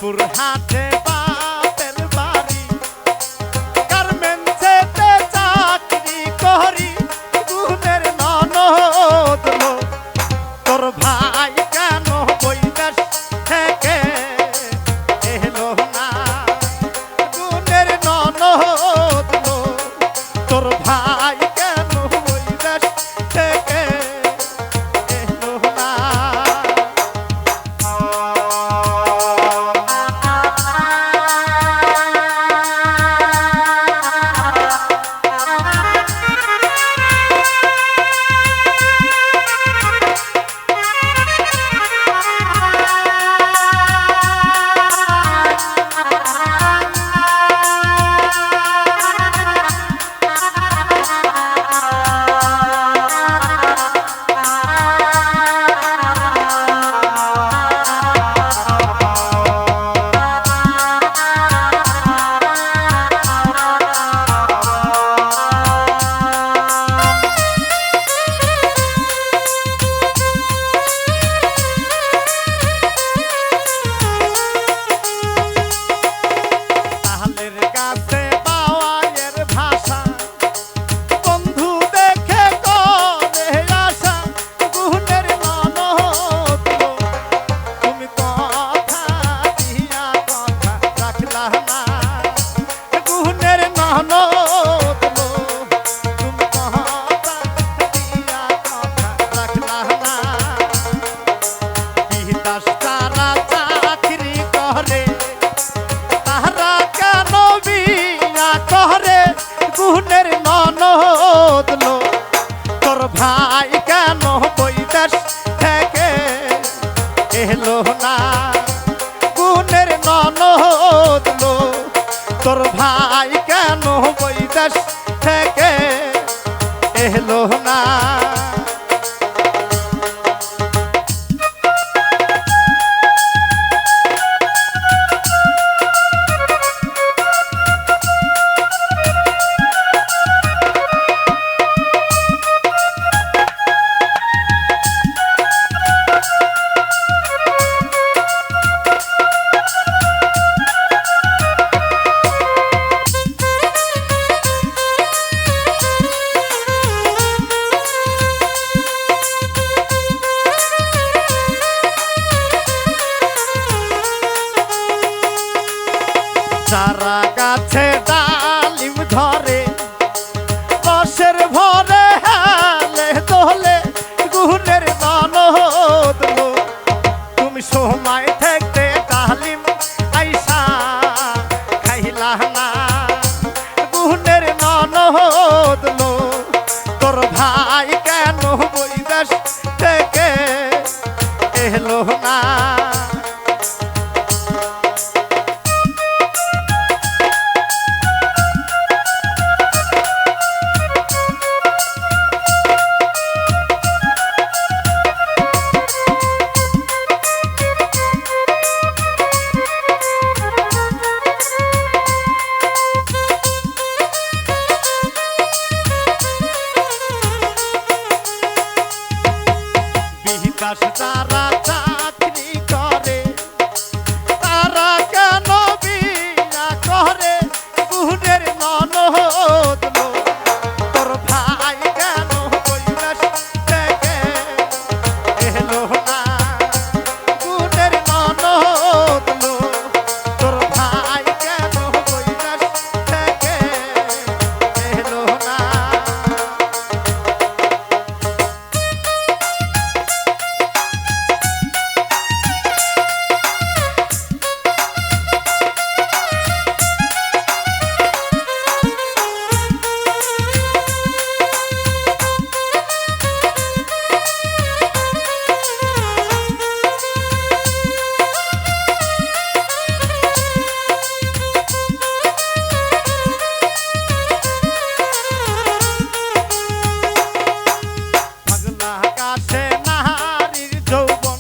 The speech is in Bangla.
রামপুর হাটে বাপের বাড়ি, গার্মেন্টসেতে চাকরি করি, গুণের ননদ লো। তোর ভাই কেন বৈদেশ থেকে এলো না, গুণের ননদ লো। তোর ভাই কেন বৈদেশ থেকে এলো না। গুণের ননদ লো। তোর ভাই কেন বৈদেশ থেকে এলো না, গুণের ননদ লো। তোর ভাই কেন বৈদেশ থেকে এলো না। চারা গাছে ডালিম ধরে, রসের ভরে হালে দোলে, গুণের ননদ লো। তুমি সময় থাকতে ডালিম আইসা খাইলা না, গুণের ননদ লো। তোর ভাই কেন বৈদেশ থেকে এলো না। যারা চাকরি করে তারা কেন বিয়া করে, গুণের ননদ লো। তোর ভাই কেন বৈদেশ থেকে এলো না, গুণের ননদ লো। তোর ভাই কেন বৈদেশ থেকে এলো না। আকাশে নারীর যৌবন